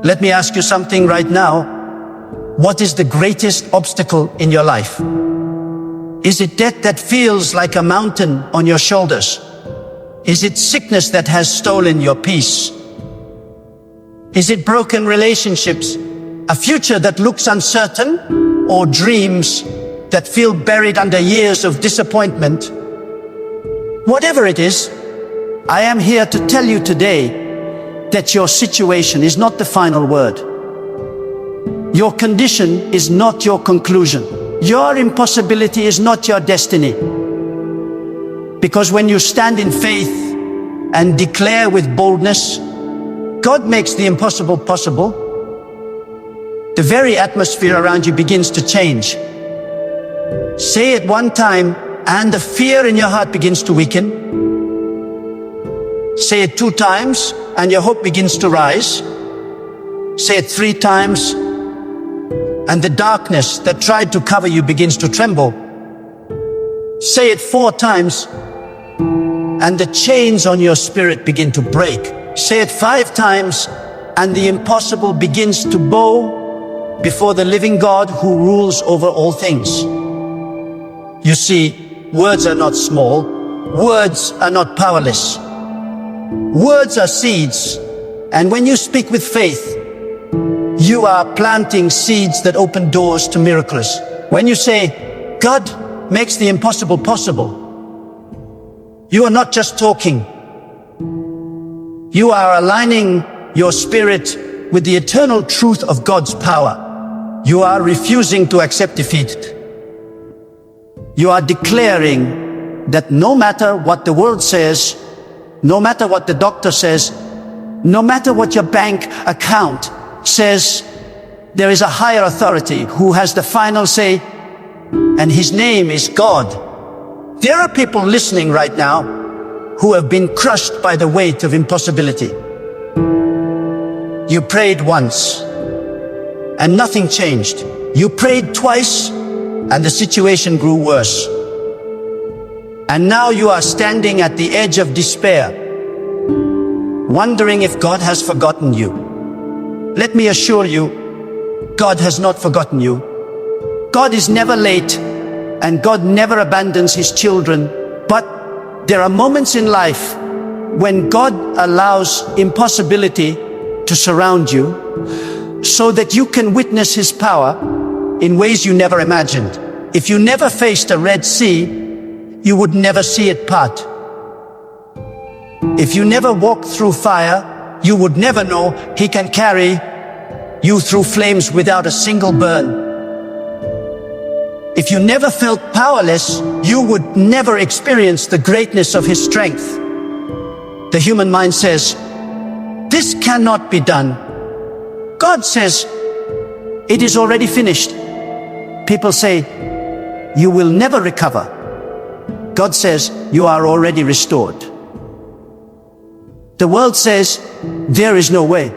Let me ask you something right now. What is the greatest obstacle in your life? Is it debt that feels like a mountain on your shoulders? Is it sickness that has stolen your peace? Is it broken relationships, a future that looks uncertain, or dreams that feel buried under years of disappointment? Whatever it is, I am here to tell you today that your situation is not the final word. Your condition is not your conclusion. Your impossibility is not your destiny. Because when you stand in faith and declare with boldness, God makes the impossible possible, the very atmosphere around you begins to change. Say it one time and the fear in your heart begins to weaken. Say it 2 times and your hope begins to rise. Say it 3 times and the darkness that tried to cover you begins to tremble. Say it 4 times and the chains on your spirit begin to break. Say it 5 times and the impossible begins to bow before the living God who rules over all things. You see, words are not small. Words are not powerless. Words are seeds, and when you speak with faith, you are planting seeds that open doors to miracles. When you say, God makes the impossible possible, you are not just talking. You are aligning your spirit with the eternal truth of God's power. You are refusing to accept defeat. You are declaring that no matter what the world says, no matter what the doctor says, no matter what your bank account says, there is a higher authority who has the final say, and his name is God. There are people listening right now who have been crushed by the weight of impossibility. You prayed once and nothing changed. You prayed twice and the situation grew worse. And now you are standing at the edge of despair, wondering if God has forgotten you. Let me assure you, God has not forgotten you. God is never late, and God never abandons his children. But there are moments in life when God allows impossibility to surround you so that you can witness his power in ways you never imagined. If you never faced a Red Sea, you would never see it part. If you never walked through fire, you would never know he can carry you through flames without a single burn. If you never felt powerless, you would never experience the greatness of his strength. The human mind says, this cannot be done. God says, it is already finished. People say, you will never recover. God says, you are already restored. The world says, there is no way.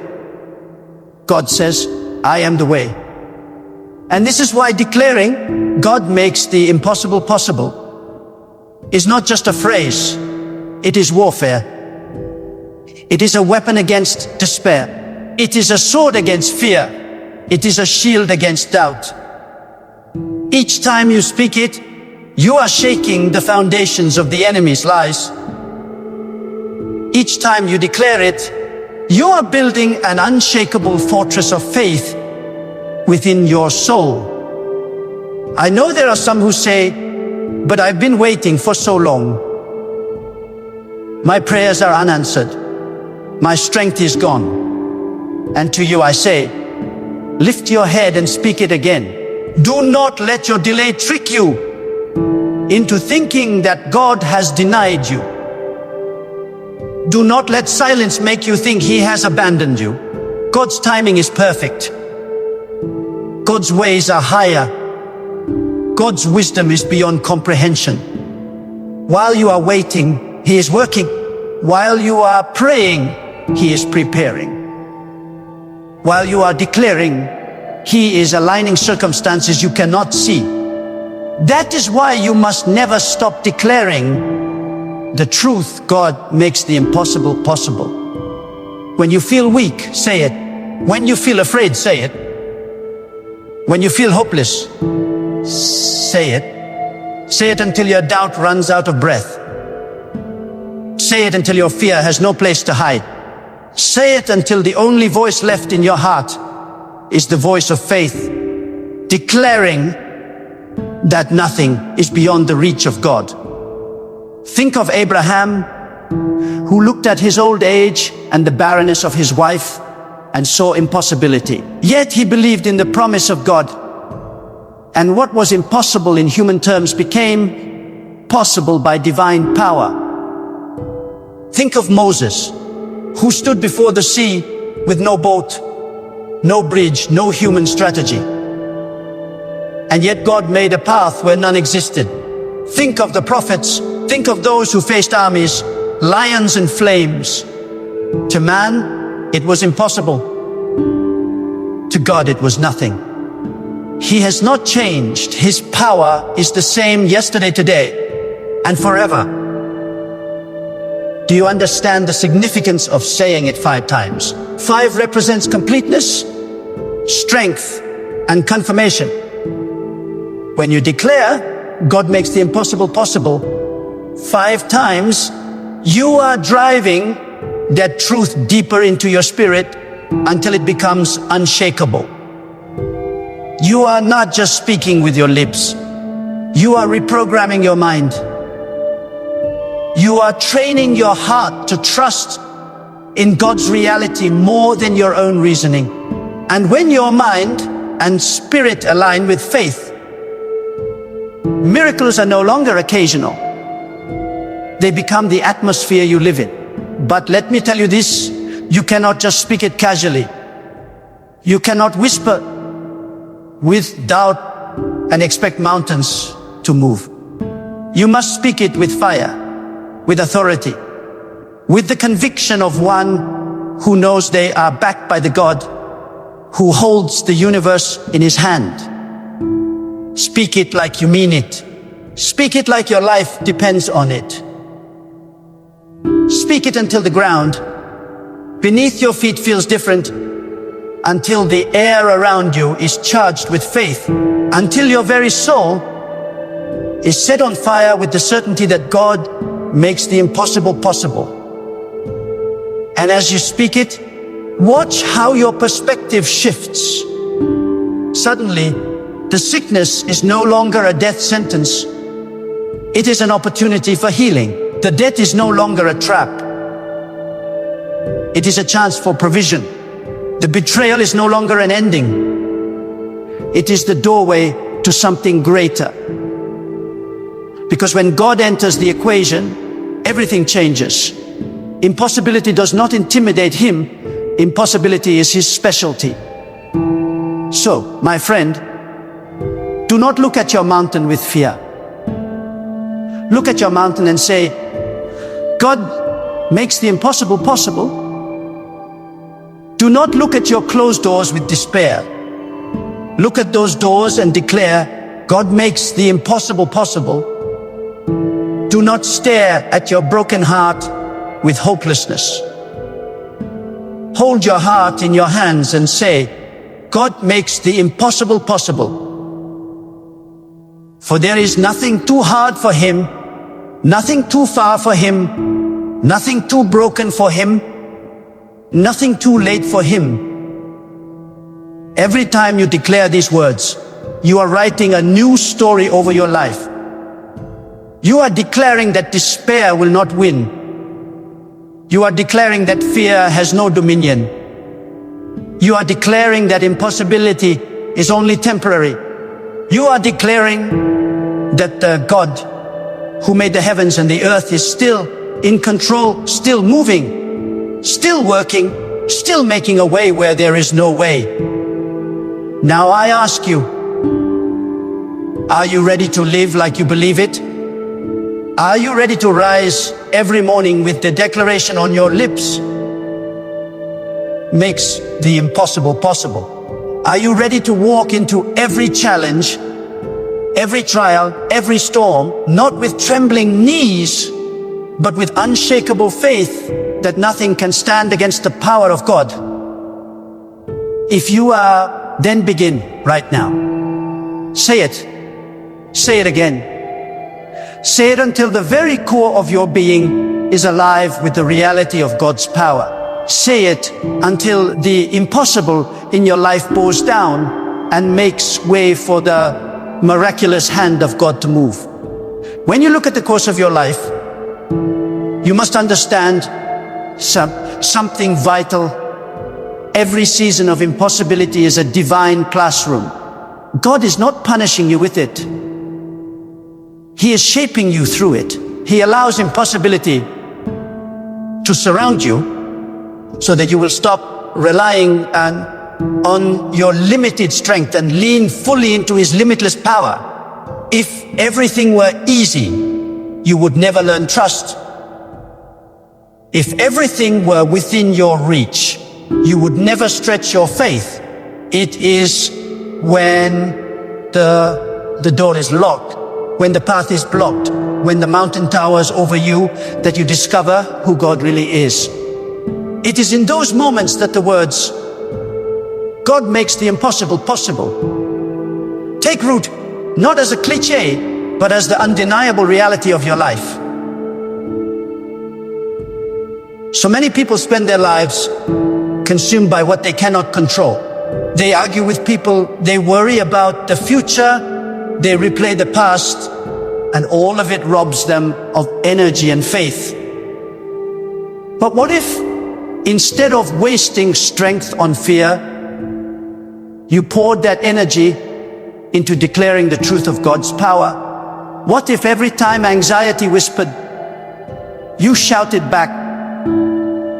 God says, I am the way. And this is why declaring God makes the impossible possible is not just a phrase. It is warfare. It is a weapon against despair. It is a sword against fear. It is a shield against doubt. Each time you speak it, you are shaking the foundations of the enemy's lies. Each time you declare it, you are building an unshakable fortress of faith within your soul. I know there are some who say, but I've been waiting for so long. My prayers are unanswered. My strength is gone. And to you I say, lift your head and speak it again. Do not let your delay trick you into thinking that God has denied you. Do not let silence make you think he has abandoned you. God's timing is perfect. God's ways are higher. God's wisdom is beyond comprehension. While you are waiting, he is working. While you are praying, he is preparing. While you are declaring, he is aligning circumstances you cannot see. That is why you must never stop declaring the truth. God makes the impossible possible. When you feel weak, say it. When you feel afraid, say it. When you feel hopeless, say it. Say it until your doubt runs out of breath. Say it until your fear has no place to hide. Say it until the only voice left in your heart is the voice of faith, declaring that nothing is beyond the reach of God. Think of Abraham, who looked at his old age and the barrenness of his wife and saw impossibility. Yet he believed in the promise of God. And what was impossible in human terms became possible by divine power. Think of Moses, who stood before the sea with no boat, no bridge, no human strategy. And yet God made a path where none existed. Think of the prophets. Think of those who faced armies, lions and flames. To man, it was impossible. To God, it was nothing. He has not changed. His power is the same yesterday, today, and forever. Do you understand the significance of saying it 5 times? 5 represents completeness, strength, and confirmation. When you declare, God makes the impossible possible 5 times, you are driving that truth deeper into your spirit until it becomes unshakable. You are not just speaking with your lips. You are reprogramming your mind. You are training your heart to trust in God's reality more than your own reasoning. And when your mind and spirit align with faith, miracles are no longer occasional. They become the atmosphere you live in. But let me tell you this, you cannot just speak it casually. You cannot whisper with doubt and expect mountains to move. You must speak it with fire, with authority, with the conviction of one who knows they are backed by the God who holds the universe in his hand. Speak it like you mean it. Speak it like your life depends on it. Speak it until the ground beneath your feet feels different, until the air around you is charged with faith, until your very soul is set on fire with the certainty that God makes the impossible possible. And as you speak it, watch how your perspective shifts. Suddenly, the sickness is no longer a death sentence. It is an opportunity for healing. The debt is no longer a trap. It is a chance for provision. The betrayal is no longer an ending. It is the doorway to something greater. Because when God enters the equation, everything changes. Impossibility does not intimidate him. Impossibility is his specialty. So, my friend, do not look at your mountain with fear. Look at your mountain and say, God makes the impossible possible. Do not look at your closed doors with despair. Look at those doors and declare, God makes the impossible possible. Do not stare at your broken heart with hopelessness. Hold your heart in your hands and say, God makes the impossible possible. For there is nothing too hard for him, nothing too far for him, nothing too broken for him, nothing too late for him. Every time you declare these words, you are writing a new story over your life. You are declaring that despair will not win. You are declaring that fear has no dominion. You are declaring that impossibility is only temporary. You are declaring that the God who made the heavens and the earth is still in control, still moving, still working, still making a way where there is no way. Now I ask you, are you ready to live like you believe it? Are you ready to rise every morning with the declaration on your lips? Makes the impossible possible. Are you ready to walk into every challenge, every trial, every storm, not with trembling knees, but with unshakable faith that nothing can stand against the power of God? If you are, then begin right now. Say it. Say it again. Say it until the very core of your being is alive with the reality of God's power. Say it until the impossible in your life bows down and makes way for the miraculous hand of God to move. When you look at the course of your life, you must understand something vital. Every season of impossibility is a divine classroom. God is not punishing you with it. He is shaping you through it. He allows impossibility to surround you so that you will stop relying on your limited strength and lean fully into His limitless power. If everything were easy, you would never learn trust. If everything were within your reach, you would never stretch your faith. It is when the door is locked, when the path is blocked, when the mountain towers over you, that you discover who God really is. It is in those moments that the words, God makes the impossible possible, take root, not as a cliche, but as the undeniable reality of your life. So many people spend their lives consumed by what they cannot control. They argue with people, they worry about the future, they replay the past, and all of it robs them of energy and faith. But what if, instead of wasting strength on fear, you poured that energy into declaring the truth of God's power? What if every time anxiety whispered, you shouted back,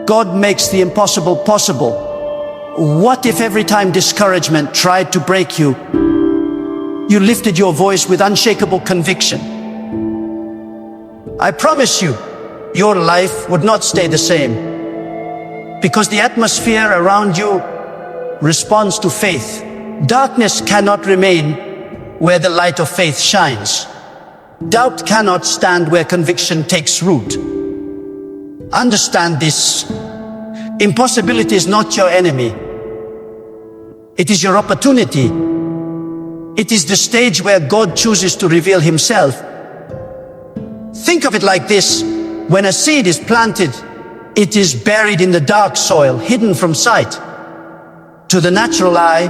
God makes the impossible possible? What if every time discouragement tried to break you, you lifted your voice with unshakable conviction? I promise you, your life would not stay the same, because the atmosphere around you responds to faith. Darkness cannot remain where the light of faith shines. Doubt cannot stand where conviction takes root. Understand this. Impossibility is not your enemy. It is your opportunity. It is the stage where God chooses to reveal Himself. Think of it like this. When a seed is planted, it is buried in the dark soil, hidden from sight. To the natural eye,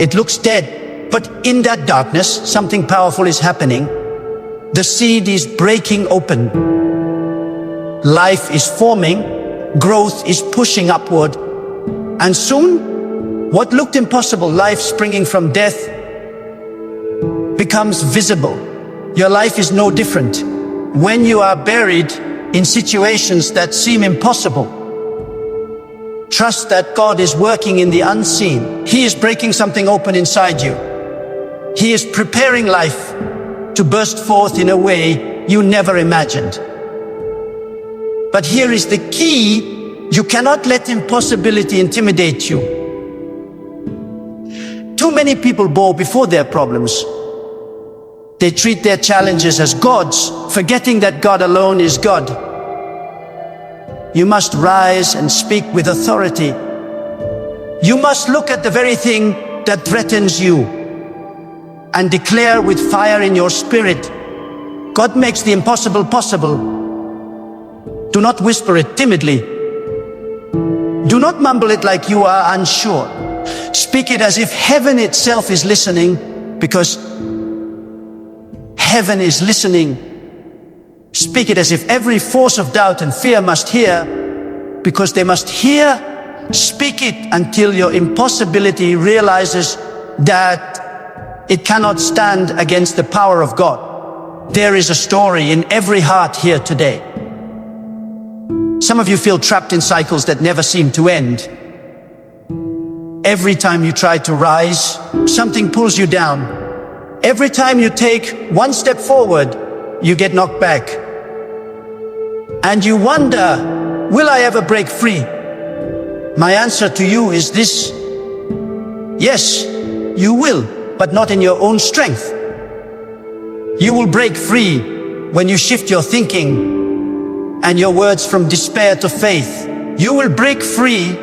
it looks dead. But in that darkness, something powerful is happening. The seed is breaking open. Life is forming. Growth is pushing upward. And soon, what looked impossible, life springing from death, becomes visible. Your life is no different. When you are buried in situations that seem impossible, trust that God is working in the unseen. He is breaking something open inside you. He is preparing life to burst forth in a way you never imagined. But here is the key. You cannot let impossibility intimidate you. Too many people bow before their problems. They treat their challenges as gods, forgetting that God alone is God. You must rise and speak with authority. You must look at the very thing that threatens you and declare with fire in your spirit, God makes the impossible possible. Do not whisper it timidly. Do not mumble it like you are unsure. Speak it as if heaven itself is listening, because heaven is listening. Speak it as if every force of doubt and fear must hear, because they must hear. Speak it until your impossibility realizes that it cannot stand against the power of God. There is a story in every heart here today. Some of you feel trapped in cycles that never seem to end. Every time you try to rise, something pulls you down. Every time you take one step forward, you get knocked back. And you wonder, will I ever break free? My answer to you is this: yes, you will, but not in your own strength. You will break free when you shift your thinking and your words from despair to faith. You will break free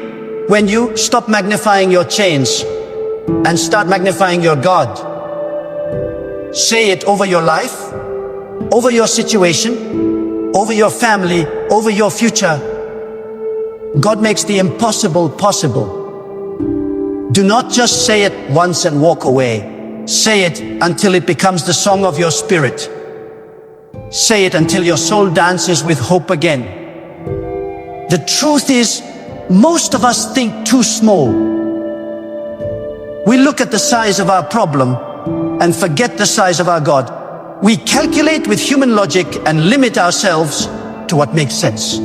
when you stop magnifying your chains and start magnifying your God. Say it over your life, over your situation, over your family, over your future. God makes the impossible possible. Do not just say it once and walk away. Say it until it becomes the song of your spirit. Say it until your soul dances with hope again. The truth is, most of us think too small. We look at the size of our problem and forget the size of our God. We calculate with human logic and limit ourselves to what makes sense.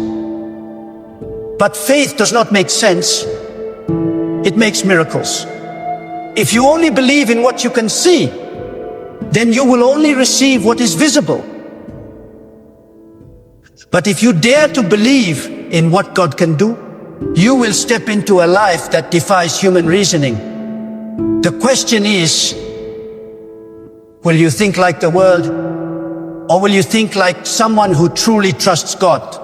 But faith does not make sense. It makes miracles. If you only believe in what you can see, then you will only receive what is visible. But if you dare to believe in what God can do, you will step into a life that defies human reasoning. The question is, will you think like the world, or will you think like someone who truly trusts God?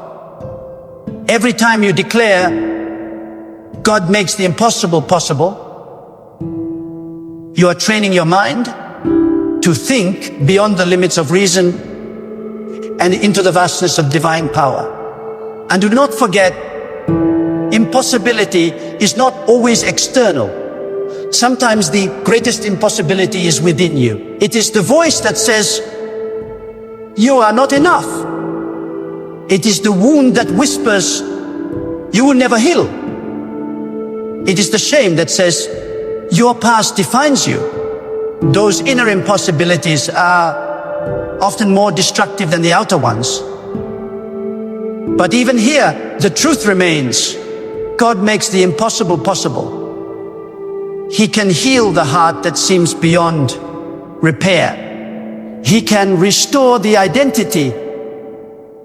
Every time you declare, God makes the impossible possible, you are training your mind to think beyond the limits of reason and into the vastness of divine power. And do not forget, impossibility is not always external. Sometimes the greatest impossibility is within you. It is the voice that says, you are not enough. It is the wound that whispers, you will never heal. It is the shame that says, your past defines you. Those inner impossibilities are often more destructive than the outer ones. But even here, the truth remains. God makes the impossible possible. He can heal the heart that seems beyond repair. He can restore the identity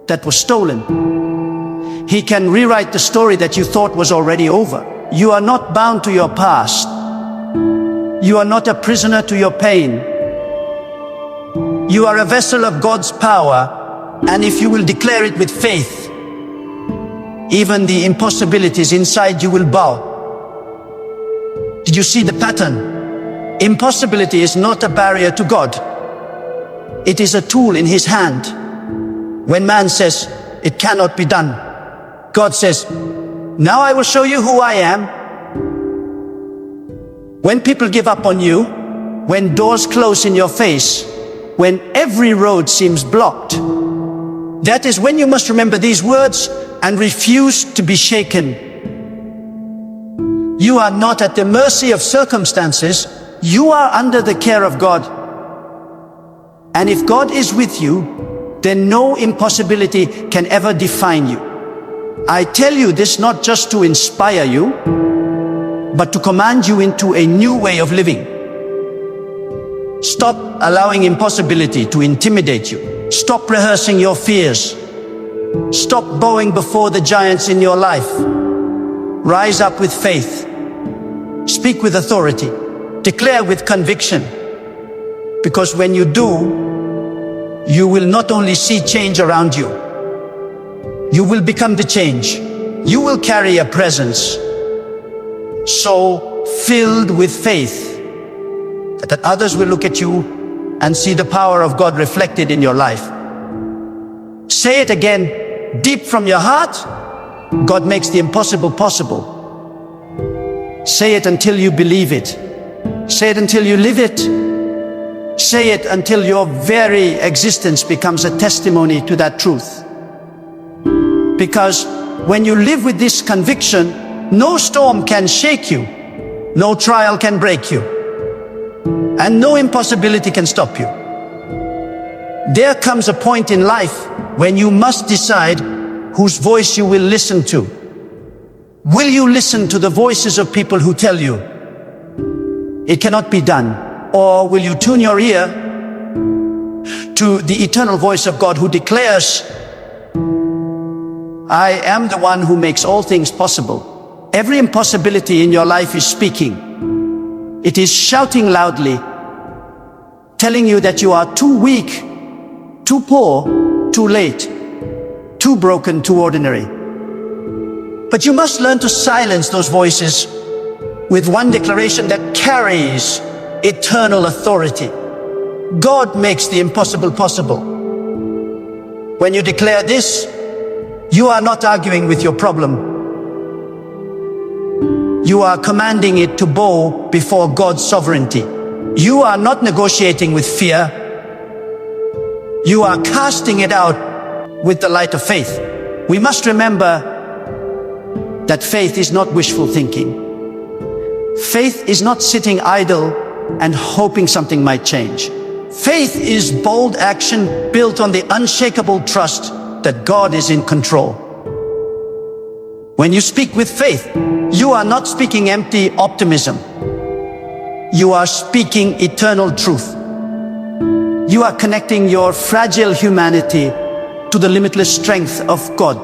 that was stolen. He can rewrite the story that you thought was already over. You are not bound to your past. You are not a prisoner to your pain. You are a vessel of God's power, and if you will declare it with faith, even the impossibilities inside you will bow. Did you see the pattern? Impossibility is not a barrier to God. It is a tool in His hand. When man says, it cannot be done, God says, now I will show you who I am. When people give up on you, when doors close in your face, when every road seems blocked, that is when you must remember these words and refuse to be shaken. You are not at the mercy of circumstances. You are under the care of God. And if God is with you, then no impossibility can ever define you. I tell you this not just to inspire you, but to command you into a new way of living. Stop allowing impossibility to intimidate you. Stop rehearsing your fears. Stop bowing before the giants in your life. Rise up with faith. Speak with authority. Declare with conviction. Because when you do, you will not only see change around you, you will become the change. You will carry a presence so filled with faith that others will look at you and see the power of God reflected in your life. Say it again, deep from your heart. God makes the impossible possible. Say it until you believe it. Say it until you live it. Say it until your very existence becomes a testimony to that truth. Because when you live with this conviction, no storm can shake you, no trial can break you, and no impossibility can stop you. There comes a point in life when you must decide whose voice you will listen to. Will you listen to the voices of people who tell you it cannot be done? Or will you tune your ear to the eternal voice of God who declares, I am the one who makes all things possible. Every impossibility in your life is speaking. It is shouting loudly, telling you that you are too weak, too poor, too late, too broken, too ordinary. But you must learn to silence those voices with one declaration that carries eternal authority. God makes the impossible possible. When you declare this, you are not arguing with your problem. You are commanding it to bow before God's sovereignty. You are not negotiating with fear. You are casting it out with the light of faith. We must remember that faith is not wishful thinking. Faith is not sitting idle and hoping something might change. Faith is bold action built on the unshakable trust that God is in control. When you speak with faith, you are not speaking empty optimism. You are speaking eternal truth. You are connecting your fragile humanity to the limitless strength of God.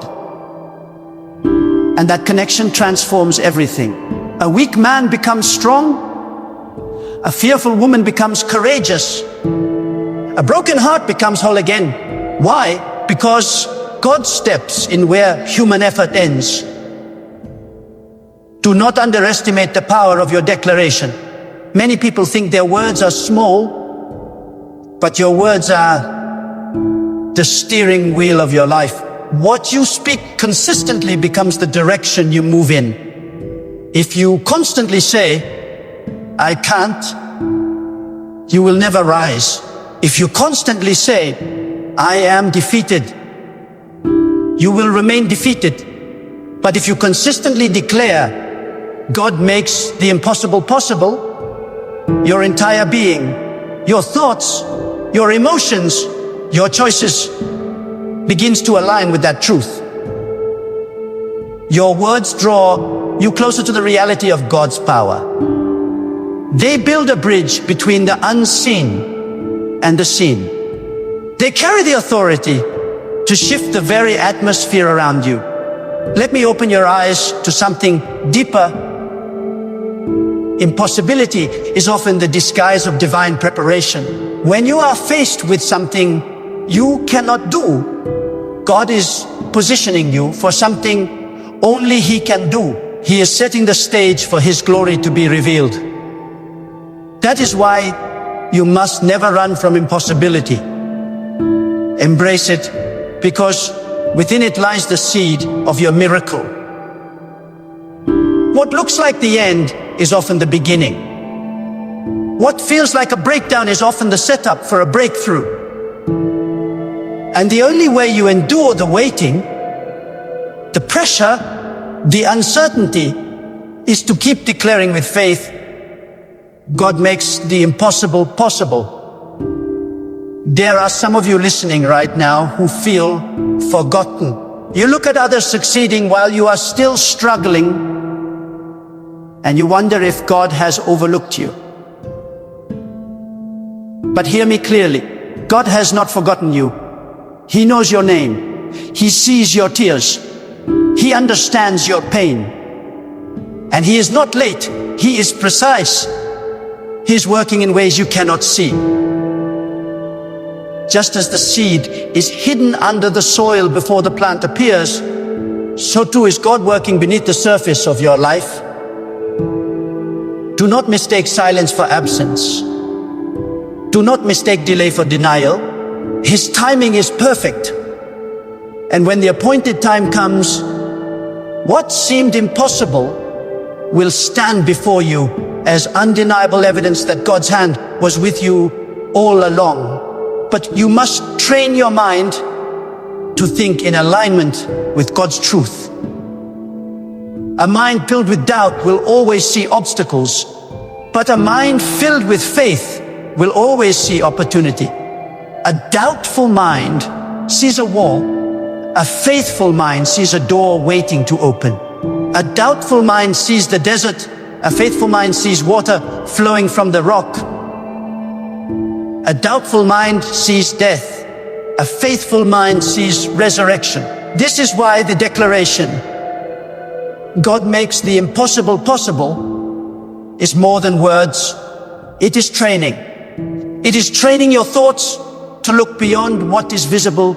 And that connection transforms everything. A weak man becomes strong. A fearful woman becomes courageous. A broken heart becomes whole again. Why? Because God steps in where human effort ends. Do not underestimate the power of your declaration. Many people think their words are small, but your words are the steering wheel of your life. What you speak consistently becomes the direction you move in. If you constantly say, "I can't," you will never rise. If you constantly say, "I am defeated," you will remain defeated. But if you consistently declare, "God makes the impossible possible," your entire being, your thoughts, your emotions, your choices begins to align with that truth. Your words draw you closer to the reality of God's power. They build a bridge between the unseen and the seen. They carry the authority to shift the very atmosphere around you. Let me open your eyes to something deeper. Impossibility is often the disguise of divine preparation. When you are faced with something you cannot do, God is positioning you for something only He can do. He is setting the stage for His glory to be revealed. That is why you must never run from impossibility. Embrace it, because within it lies the seed of your miracle. What looks like the end is often the beginning. What feels like a breakdown is often the setup for a breakthrough. And the only way you endure the waiting, the pressure, the uncertainty, is to keep declaring with faith, God makes the impossible possible. There are some of you listening right now who feel forgotten. You look at others succeeding while you are still struggling, and you wonder if God has overlooked you. But hear me clearly. God has not forgotten you. He knows your name. He sees your tears. He understands your pain. And He is not late. He is precise. He is working in ways you cannot see. Just as the seed is hidden under the soil before the plant appears, so too is God working beneath the surface of your life. Do not mistake silence for absence. Do not mistake delay for denial. His timing is perfect. And when the appointed time comes, what seemed impossible will stand before you as undeniable evidence that God's hand was with you all along. But you must train your mind to think in alignment with God's truth. A mind filled with doubt will always see obstacles, but a mind filled with faith will always see opportunity. A doubtful mind sees a wall. A faithful mind sees a door waiting to open. A doubtful mind sees the desert. A faithful mind sees water flowing from the rock. A doubtful mind sees death. A faithful mind sees resurrection. This is why the declaration, God makes the impossible possible, is more than words. It is training. It is training your thoughts to look beyond what is visible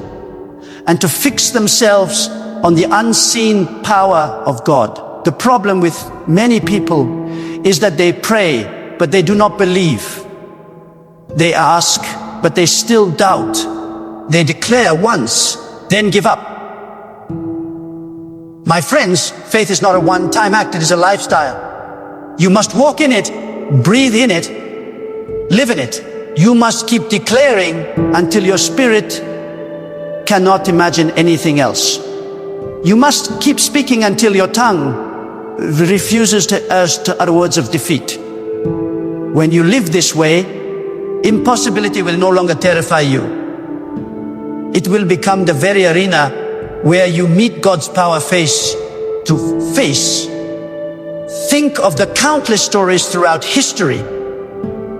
and to fix themselves on the unseen power of God. The problem with many people is that they pray, but they do not believe. They ask, but they still doubt. They declare once, then give up. My friends, faith is not a one-time act, it is a lifestyle. You must walk in it, breathe in it, live in it. You must keep declaring until your spirit cannot imagine anything else. You must keep speaking until your tongue refuses to utter words of defeat. When you live this way, impossibility will no longer terrify you. It will become the very arena where you meet God's power face to face. Think of the countless stories throughout history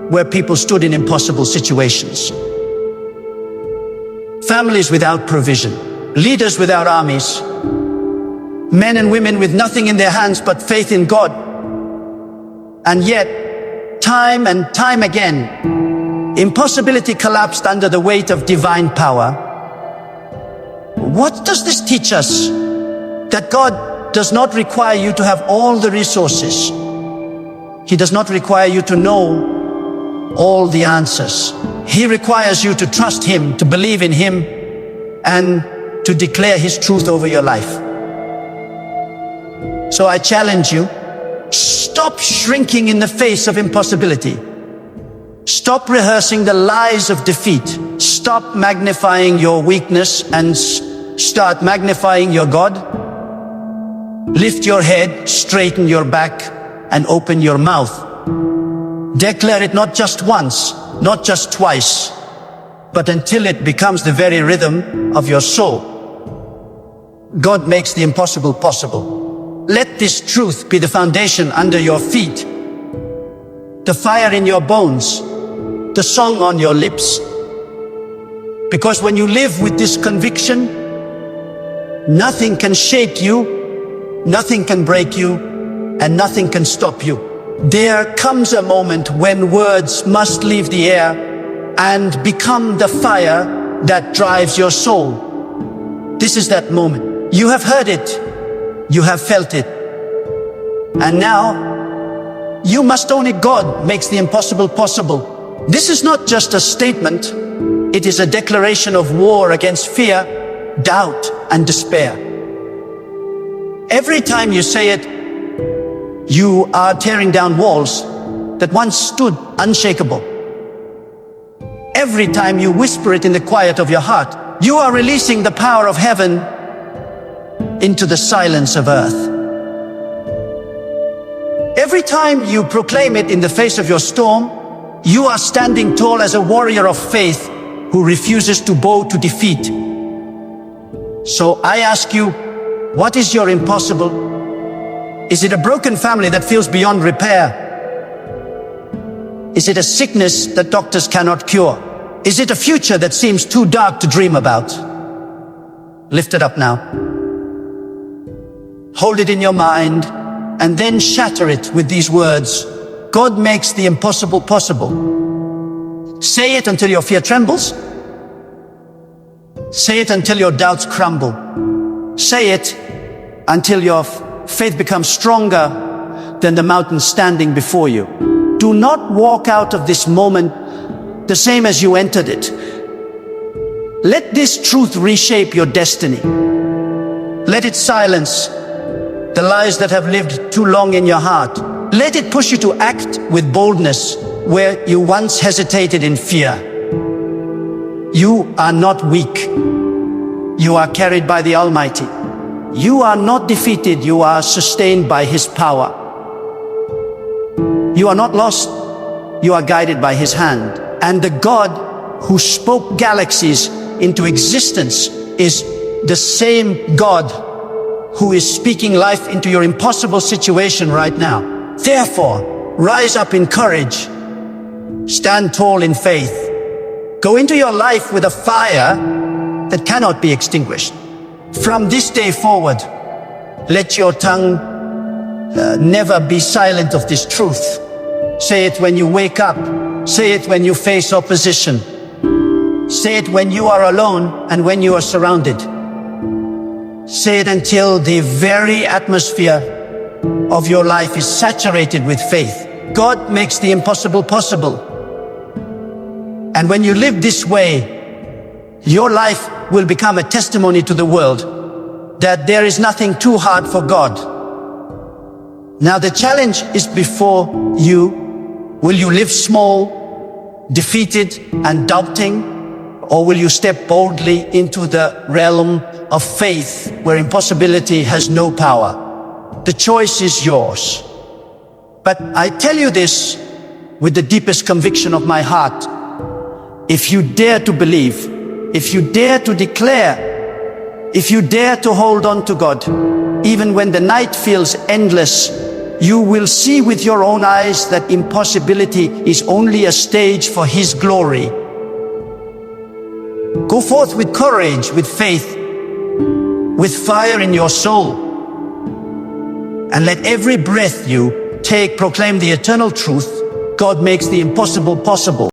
where people stood in impossible situations. Families without provision, leaders without armies, men and women with nothing in their hands but faith in God. And yet, time and time again, impossibility collapsed under the weight of divine power. What does this teach us? That God does not require you to have all the resources. He does not require you to know all the answers. He requires you to trust Him, to believe in Him, and to declare His truth over your life. So I challenge you, stop shrinking in the face of impossibility. Stop rehearsing the lies of defeat. Stop magnifying your weakness and start magnifying your God. Lift your head, straighten your back, and open your mouth. Declare it not just once, not just twice, but until it becomes the very rhythm of your soul. God makes the impossible possible. Let this truth be the foundation under your feet, the fire in your bones, the song on your lips. Because when you live with this conviction, nothing can shake you, nothing can break you, and nothing can stop you. There comes a moment when words must leave the air and become the fire that drives your soul. This is that moment. You have heard it. You have felt it. And now, you must own it. God makes the impossible possible. This is not just a statement. It is a declaration of war against fear, doubt, and despair. Every time you say it, you are tearing down walls that once stood unshakable. Every time you whisper it in the quiet of your heart, you are releasing the power of heaven into the silence of earth. Every time you proclaim it in the face of your storm, you are standing tall as a warrior of faith who refuses to bow to defeat. So I ask you, what is your impossible? Is it a broken family that feels beyond repair? Is it a sickness that doctors cannot cure? Is it a future that seems too dark to dream about? Lift it up now. Hold it in your mind and then shatter it with these words. God makes the impossible possible. Say it until your fear trembles. Say it until your doubts crumble. Say it until your faith becomes stronger than the mountain standing before you. Do not walk out of this moment the same as you entered it. Let this truth reshape your destiny. Let it silence the lies that have lived too long in your heart. Let it push you to act with boldness where you once hesitated in fear. You are not weak. You are carried by the Almighty. You are not defeated, you are sustained by His power. You are not lost, you are guided by His hand. And the God who spoke galaxies into existence is the same God who is speaking life into your impossible situation right now. Therefore, rise up in courage, stand tall in faith, go into your life with a fire that cannot be extinguished. From this day forward, let your tongue never be silent of this truth. Say it when you wake up. Say it when you face opposition. Say it when you are alone and when you are surrounded. Say it until the very atmosphere of your life is saturated with faith. God makes the impossible possible. And when you live this way, your life will become a testimony to the world that there is nothing too hard for God. Now the challenge is before you. Will you live small, defeated and doubting? Or will you step boldly into the realm of faith where impossibility has no power? The choice is yours. But I tell you this with the deepest conviction of my heart. If you dare to believe, if you dare to declare, if you dare to hold on to God, even when the night feels endless, you will see with your own eyes that impossibility is only a stage for His glory. Go forth with courage, with faith, with fire in your soul. And let every breath you take proclaim the eternal truth. God makes the impossible possible.